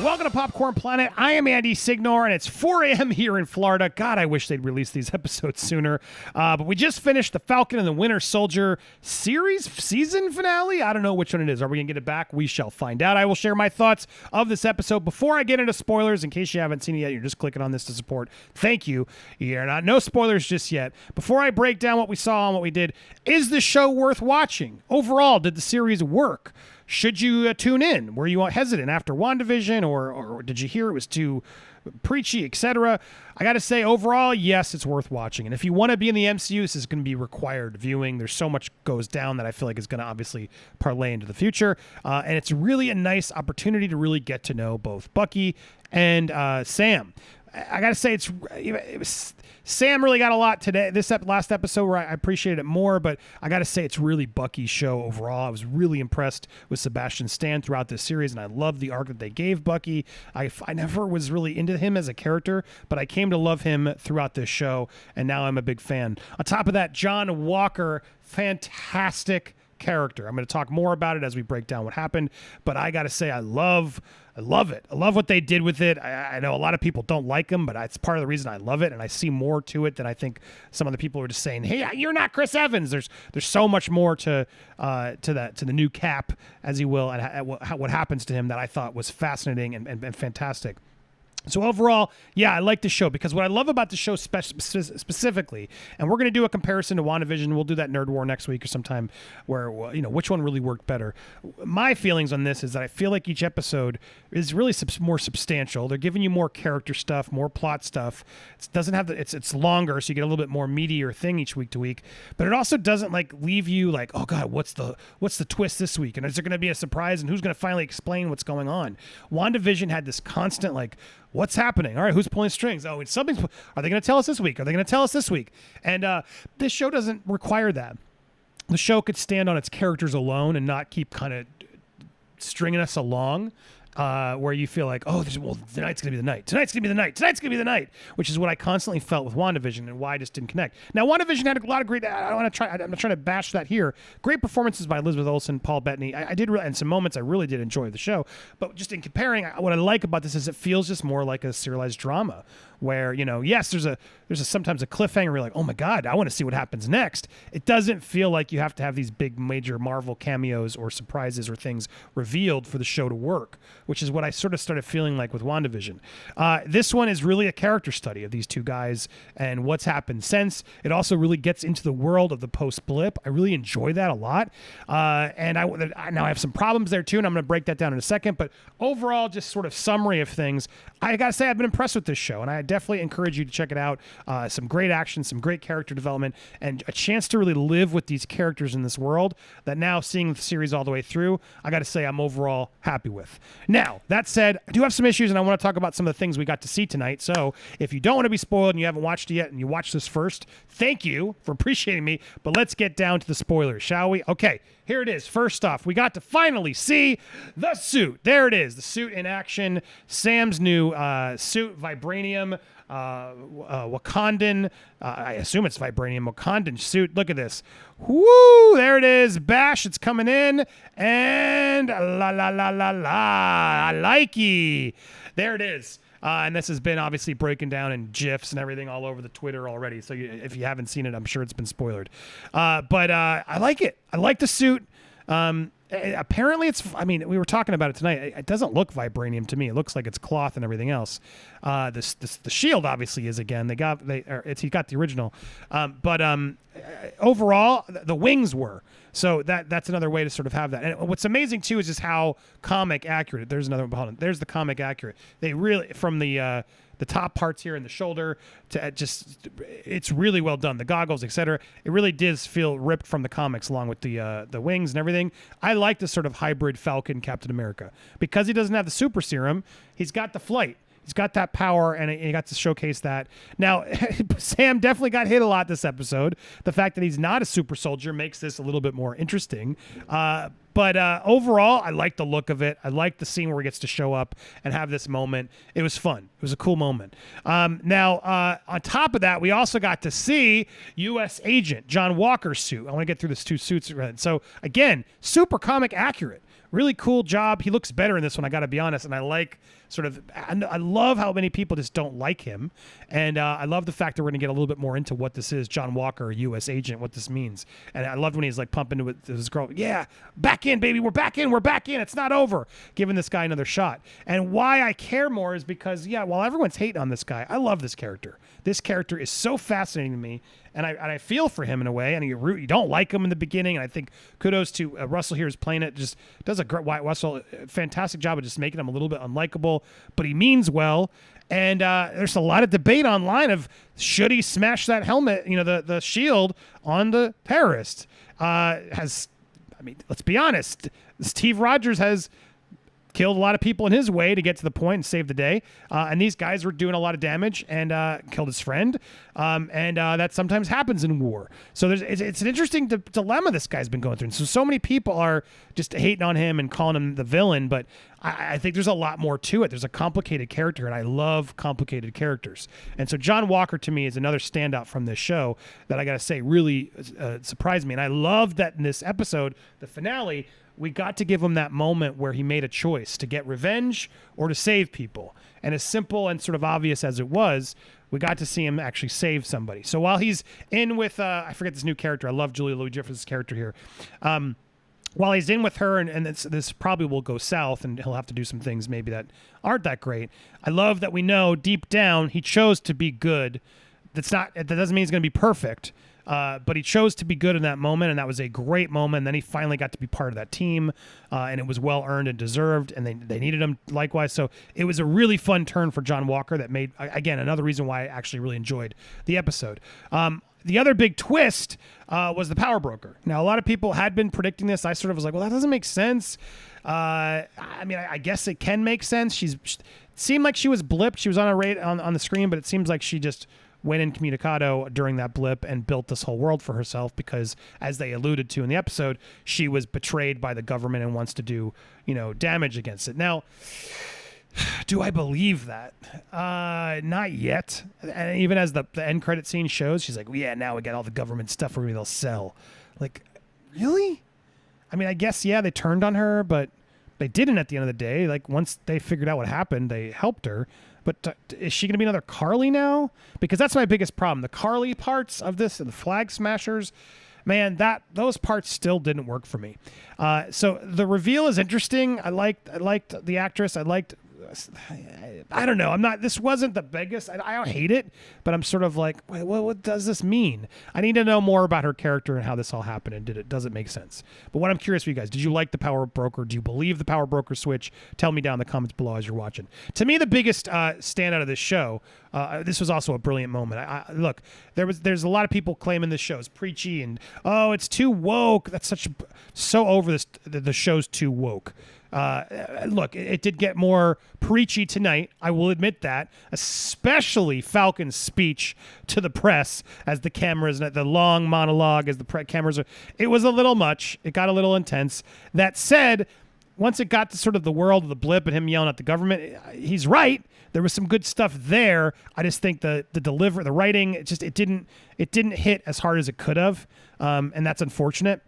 Welcome to Popcorn Planet. I am Andy Signore, and it's 4 a.m. here in Florida. God, I wish they'd release these episodes sooner. But we just finished the Falcon and the Winter Soldier season finale. I don't know which one it is. Are we going to get it back? We shall find out. I will share my thoughts of this episode before I get into spoilers. In case you haven't seen it yet, you're just clicking on this to support. Thank you. You're not no spoilers just yet. Before I break down what we saw and what we did, is the show worth watching? Overall, did the series work? Should you tune in? Were you hesitant after WandaVision, or did you hear it was too preachy, etc.? I got to say, overall, yes, it's worth watching. And if you want to be in the MCU, this is going to be required viewing. There's so much goes down that I feel like is going to obviously parlay into the future. And it's really a nice opportunity to really get to know both Bucky and Sam. I got to say, Sam really got a lot today. This last episode where I appreciated it more, but I got to say it's really Bucky's show overall. I was really impressed with Sebastian Stan throughout this series, and I love the arc that they gave Bucky. I never was really into him as a character, but I came to love him throughout this show, and now I'm a big fan. On top of that, John Walker, fantastic character. I'm going to talk more about it as we break down what happened, but I got to say I love it. I love what they did with it. I know a lot of people don't like him, but it's part of the reason I love it, and I see more to it than I think some of the people are just saying, hey, you're not Chris Evans. There's so much more to the new Cap, as he will, and what happens to him that I thought was fascinating and fantastic. So overall, yeah, I like the show because what I love about the show specifically, and we're going to do a comparison to WandaVision. We'll do that Nerd War next week or sometime where, which one really worked better. My feelings on this is that I feel like each episode is really more substantial. They're giving you more character stuff, more plot stuff. It doesn't have it's longer, so you get a little bit more meatier thing each week to week. But it also doesn't leave you like, oh God, what's the twist this week? And is there going to be a surprise? And who's going to finally explain what's going on? WandaVision had this constant what's happening? All right, who's pulling strings? Oh, are they going to tell us this week? Are they going to tell us this week? And this show doesn't require that. The show could stand on its characters alone and not keep kind of stringing us along. Where you feel like, tonight's going to be the night. Tonight's going to be the night. Tonight's going to be the night, which is what I constantly felt with WandaVision and why I just didn't connect. Now, WandaVision had a lot of great, I'm not trying to bash that here. Great performances by Elizabeth Olsen, Paul Bettany. I did, and some moments I really did enjoy the show. But just in comparing, what I like about this is it feels just more like a serialized drama where, yes, there's sometimes a cliffhanger where you're like, oh my God, I want to see what happens next. It doesn't feel like you have to have these big major Marvel cameos or surprises or things revealed for the show to work, which is what I sort of started feeling like with WandaVision. This one is really a character study of these two guys and what's happened since. It also really gets into the world of the post-blip. I really enjoy that a lot. And now I have some problems there too, and I'm going to break that down in a second. But overall, just sort of summary of things, I got to say I've been impressed with this show, and I definitely encourage you to check it out. Some great action, some great character development, and a chance to really live with these characters in this world that now seeing the series all the way through, I got to say I'm overall happy with. Now, that said, I do have some issues, and I want to talk about some of the things we got to see tonight. So if you don't want to be spoiled and you haven't watched it yet and you watched this first, thank you for appreciating me, but let's get down to the spoilers, shall we? Okay, here it is. First off, we got to finally see the suit. There it is, the suit in action. Sam's new suit, vibranium, Wakandan, I assume it's vibranium, Wakandan suit. Look at this. Woo! There it is. Bash, it's coming in. And la la la la la. I likey. There it is. And this has been obviously breaking down in GIFs and everything all over the Twitter already. So if you haven't seen it, I'm sure it's been spoiled. But I like it. I like the suit. Apparently we were talking about it tonight. It doesn't look vibranium to me. It looks like it's cloth and everything else. The shield obviously is again. He got the original. But overall, the wings were. So that's another way to sort of have that. And what's amazing too is just how comic accurate. There's another one. Hold on. There's the comic accurate. They really from the top parts here in the shoulder to it's really well done. The goggles, etc. It really does feel ripped from the comics along with the wings and everything. I like this sort of hybrid Falcon Captain America because he doesn't have the super serum. He's got the flight. He's got that power, and he got to showcase that. Now, Sam definitely got hit a lot this episode. The fact that he's not a super soldier makes this a little bit more interesting. But overall, I like the look of it. I like the scene where he gets to show up and have this moment. It was fun. was a cool moment. Now, on top of that, we also got to see U.S. Agent John Walker's suit. I want to get through this 2 suits. So, again, super comic accurate. Really cool job. He looks better in this one, I got to be honest. And I like I love how many people just don't like him. And I love the fact that we're going to get a little bit more into what this is, John Walker, a U.S. agent, what this means. And I loved when he's like pumping to this girl. Yeah, back in, baby. We're back in. We're back in. It's not over. Giving this guy another shot. And why I care more is because, yeah, while everyone's hating on this guy, I love this character. This character is so fascinating to me. And I feel for him in a way, and you don't like him in the beginning. And I think kudos to Russell here is playing it. Just does a great Russell, fantastic job of just making him a little bit unlikable, but he means well. And there's a lot of debate online of should he smash that helmet, the shield on the terrorist. Let's be honest, Steve Rogers has killed a lot of people in his way to get to the point and save the day. And these guys were doing a lot of damage and killed his friend. And that sometimes happens in war. So it's an interesting dilemma this guy's been going through. And so many people are just hating on him and calling him the villain. But I think there's a lot more to it. There's a complicated character, and I love complicated characters. And so John Walker, to me, is another standout from this show that I got to say really surprised me. And I love that in this episode, the finale, we got to give him that moment where he made a choice to get revenge or to save people. And as simple and sort of obvious as it was, we got to see him actually save somebody. So while he's in with, I forget this new character. I love Julia Louis-Dreyfus' character here. While he's in with her, and this probably will go south, and he'll have to do some things maybe that aren't that great. I love that we know deep down he chose to be good. That doesn't mean he's going to be perfect. But he chose to be good in that moment, and that was a great moment. And then he finally got to be part of that team, and it was well earned and deserved, and they needed him likewise. So it was a really fun turn for John Walker that made, again, another reason why I actually really enjoyed the episode. The other big twist was the Powerbroker. Now, a lot of people had been predicting this. I sort of was like, well, that doesn't make sense. I guess it can make sense. It seemed like she was blipped. She was on the screen, but it seems like she just went incommunicado during that blip and built this whole world for herself because, as they alluded to in the episode, she was betrayed by the government and wants to do, damage against it. Now, do I believe that? Not yet. And even as the end credit scene shows, she's like, well, yeah, now we got all the government stuff where they'll sell. Like, really? I mean, I guess, yeah, they turned on her, but they didn't at the end of the day. Like, once they figured out what happened, they helped her. But is she going to be another Carly now? Because that's my biggest problem. The Carly parts of this and the Flag Smashers, man, those parts still didn't work for me. So the reveal is interesting. I liked the actress. I don't know. This wasn't the biggest. I don't hate it, but I'm sort of like, wait, what does this mean? I need to know more about her character and how this all happened, and does it make sense? But what I'm curious for you guys, did you like the Powerbroker? Do you believe the Powerbroker switch? Tell me down in the comments below as you're watching. To me, the biggest standout of this show, this was also a brilliant moment. Look, there's a lot of people claiming this show is preachy and, oh, it's too woke. That's so over this. The show's too woke. Look, it did get more preachy tonight. I will admit that, especially Falcon's speech to the press as the cameras, the long monologue as the cameras are. It was a little much. It got a little intense. That said, once it got to sort of the world of the blip and him yelling at the government, he's right. There was some good stuff there. I just think the writing, it didn't hit as hard as it could have, and that's unfortunate.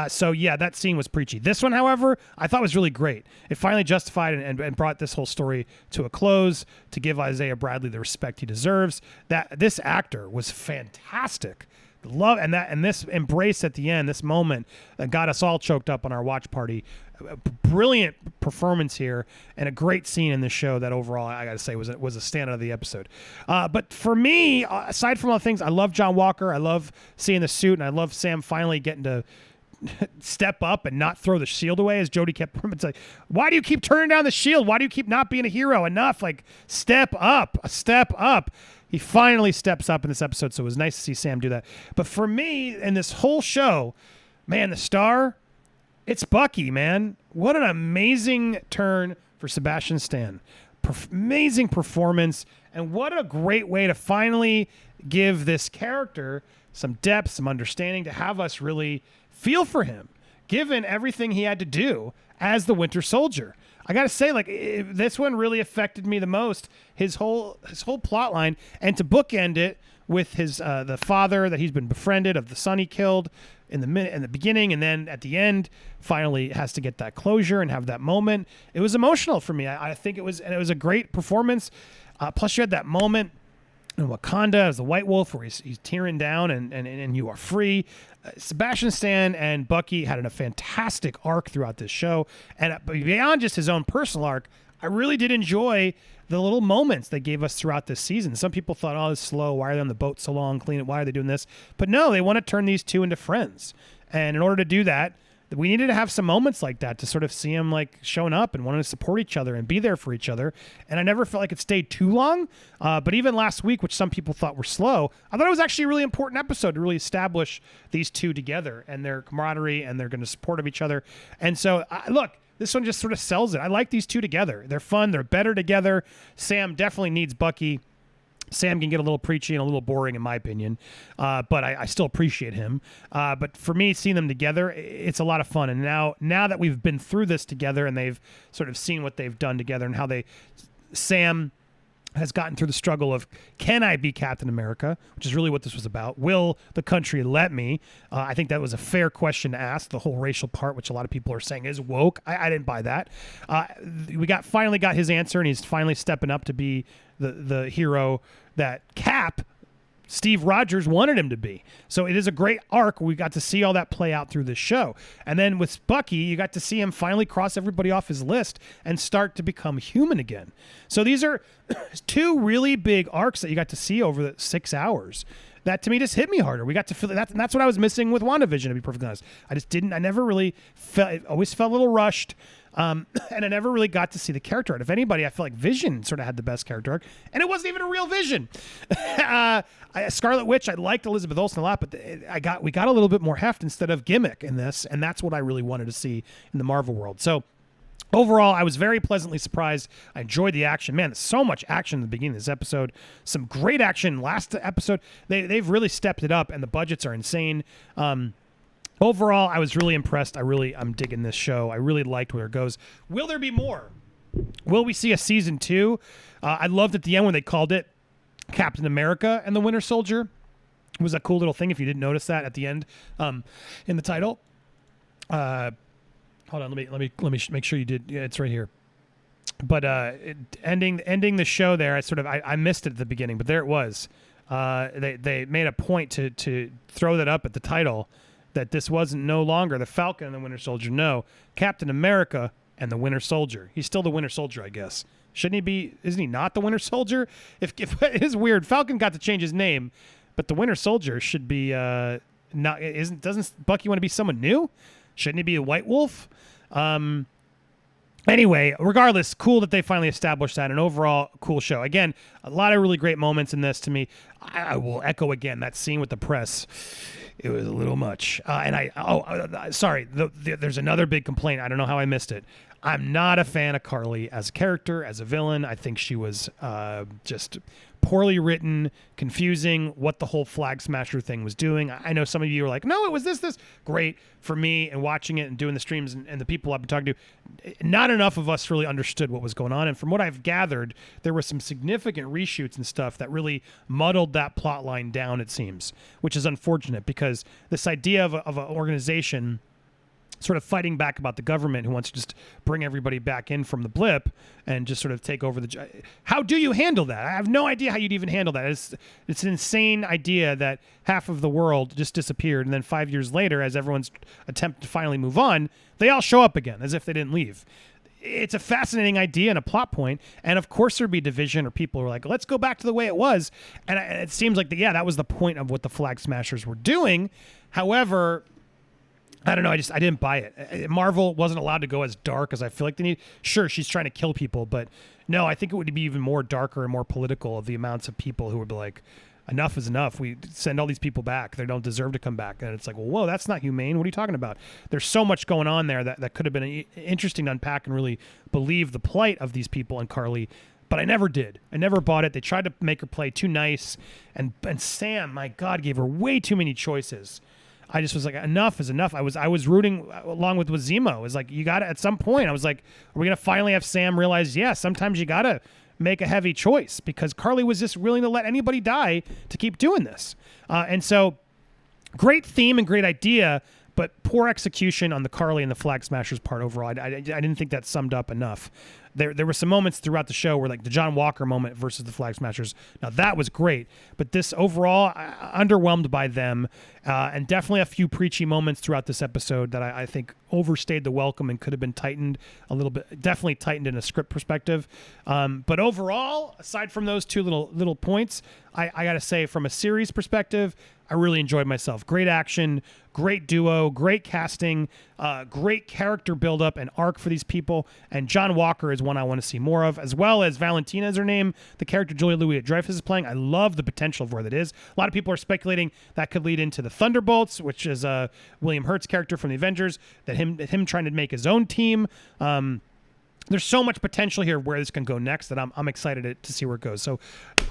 So, yeah, that scene was preachy. This one, however, I thought was really great. It finally justified and brought this whole story to a close to give Isaiah Bradley the respect he deserves. This actor was fantastic. And this embrace at the end, this moment that got us all choked up on our watch party. A brilliant performance here and a great scene in this show that overall, I got to say, was a standout of the episode. But for me, aside from all the things, I love John Walker. I love seeing the suit, and I love Sam finally getting to step up and not throw the shield away, as Jody kept like, why do you keep turning down the shield? Why do you keep not being a hero? Enough, like, step up. He finally steps up in this episode, so it was nice to see Sam do that. But for me, in this whole show, man, the star, it's Bucky, man. What an amazing turn for Sebastian Stan. Amazing performance, and what a great way to finally give this character some depth, some understanding, to have us really feel for him, given everything he had to do as the Winter Soldier. I gotta say, like, this one really affected me the most. His whole plot line, and to bookend it with his the father that he's been befriended of the son he killed in the beginning, and then at the end, finally has to get that closure and have that moment. It was emotional for me. I think it was, and it was a great performance. Plus, you had that moment in Wakanda as the White Wolf where he's tearing down and you are free. Sebastian Stan and Bucky had a fantastic arc throughout this show, and beyond just his own personal arc, I really did enjoy the little moments they gave us throughout this season. Some people thought, oh, it's slow. Why are they on the boat so long? Clean it. Why are they doing this? But no, they want to turn these two into friends. And in order to do that, we needed to have some moments like that to sort of see them like showing up and wanting to support each other and be there for each other. And I never felt like it stayed too long. But even last week, which some people thought were slow, I thought it was actually a really important episode to really establish these two together and their camaraderie, and they're going to support of each other. And so, look, this one just sort of sells it. I like these two together. They're fun. They're better together. Sam definitely needs Bucky. Sam can get a little preachy and a little boring, in my opinion, but I still appreciate him. But for me, seeing them together, it's a lot of fun. And now that we've been through this together and they've sort of seen what they've done together and how Sam has gotten through the struggle of, can I be Captain America, which is really what this was about. Will the country let me? I think that was a fair question to ask, the whole racial part, which a lot of people are saying is woke. I didn't buy that. We finally got his answer, and he's finally stepping up to be the hero that Steve Rogers wanted him to be. So it is a great arc. We got to see all that play out through this show. And then with Bucky, you got to see him finally cross everybody off his list and start to become human again. So these are two really big arcs that you got to see over the 6 hours. That to me just hit me harder. We got to feel that, and that's what I was missing with WandaVision, to be perfectly honest. I never really felt, it always felt a little rushed. And I never really got to see the character arc. If anybody, I feel like Vision sort of had the best character arc, and it wasn't even a real Vision. Scarlet Witch, I liked Elizabeth Olsen a lot, but we got a little bit more heft instead of gimmick in this, and that's what I really wanted to see in the Marvel world. So overall, I was very pleasantly surprised. I enjoyed the action. Man, there's so much action in the beginning of this episode. Some great action last episode. They've really stepped it up, and the budgets are insane. Overall, I was really impressed. I'm digging this show. I really liked where it goes. Will there be more? Will we see a season 2? I loved at the end when they called it Captain America and the Winter Soldier. It was a cool little thing if you didn't notice that at the end in the title. Hold on, let me make sure you did. Yeah, it's right here. But ending the show there, I missed it at the beginning, but there it was. They made a point to throw that up at the title, that this wasn't no longer the Falcon and the Winter Soldier. No, Captain America and the Winter Soldier. He's still the Winter Soldier, I guess. Shouldn't he be? Isn't he not the Winter Soldier? If it is weird, Falcon got to change his name, but the Winter Soldier should be not. Doesn't Bucky want to be someone new? Shouldn't he be a White Wolf? Anyway, regardless, cool that they finally established that. An overall cool show. Again, a lot of really great moments in this to me. I will echo again that scene with the press. It was a little much. Sorry. There's another big complaint. I don't know how I missed it. I'm not a fan of Carly as a character, as a villain. I think she was just poorly written, confusing what the whole Flag Smasher thing was doing. I know some of you are like, no, it was this. Great. For me, and watching it and doing the streams and the people I've been talking to, not enough of us really understood what was going on. And from what I've gathered, there were some significant reshoots and stuff that really muddled that plot line down, it seems, which is unfortunate because this idea of an organization sort of fighting back about the government who wants to just bring everybody back in from the blip and just sort of take over how do you handle that? I have no idea how you'd even handle that. It's an insane idea that half of the world just disappeared, and then 5 years later, as everyone's attempt to finally move on, they all show up again as if they didn't leave. It's a fascinating idea and a plot point, and of course there'd be division or people who are like, let's go back to the way it was, and it seems like that was the point of what the Flag Smashers were doing. However, I don't know. I didn't buy it. Marvel wasn't allowed to go as dark as I feel like they need. Sure, she's trying to kill people, but no, I think it would be even more darker and more political of the amounts of people who would be like, enough is enough. We send all these people back. They don't deserve to come back. And it's like, well, whoa, that's not humane. What are you talking about? There's so much going on there that could have been interesting to unpack and really believe the plight of these people and Carly. But I never did. I never bought it. They tried to make her play too nice. And Sam, my God, gave her way too many choices. I just was like, enough is enough. I was rooting along with Zemo. It was like, you got to, at some point, I was like, are we going to finally have Sam realize, yeah, sometimes you got to make a heavy choice, because Carly was just willing to let anybody die to keep doing this. And so great theme and great idea, but poor execution on the Carly and the Flag Smashers part overall. I didn't think that summed up enough. There were some moments throughout the show where, like, the John Walker moment versus the Flag Smashers. Now, that was great. But this overall, underwhelmed by them. And definitely a few preachy moments throughout this episode that I think overstayed the welcome and could have been tightened a little bit. Definitely tightened in a script perspective. But overall, aside from those two little points, I got to say, from a series perspective, I really enjoyed myself. Great action, great duo, great casting, great character buildup and arc for these people. And John Walker is one I want to see more of, as well as Valentina is her name. The character Julia Louis-Dreyfus is playing. I love the potential of where that is. A lot of people are speculating that could lead into the Thunderbolts, which is William Hurt's character from the Avengers, that him trying to make his own team. There's so much potential here where this can go next that I'm excited to see where it goes. So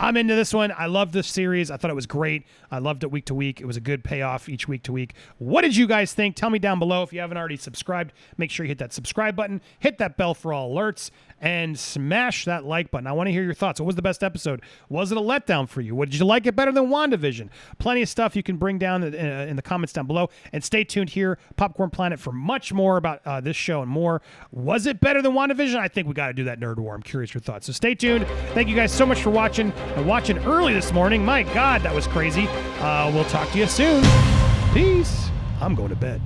I'm into this one. I love this series. I thought it was great. I loved it week to week. It was a good payoff each week to week. What did you guys think? Tell me down below. If you haven't already subscribed, make sure you hit that subscribe button, hit that bell for all alerts, and smash that like button. I want to hear your thoughts. What was the best episode? Was it a letdown for you? Did you like it better than WandaVision? Plenty of stuff you can bring down in the comments down below. And stay tuned here, Popcorn Planet, for much more about this show and more. Was it better than WandaVision? I think we got to do that nerd war. I'm curious your thoughts. So stay tuned. Thank you guys so much for watching, and watching early this morning. My God, that was crazy. We'll talk to you soon. Peace. I'm going to bed.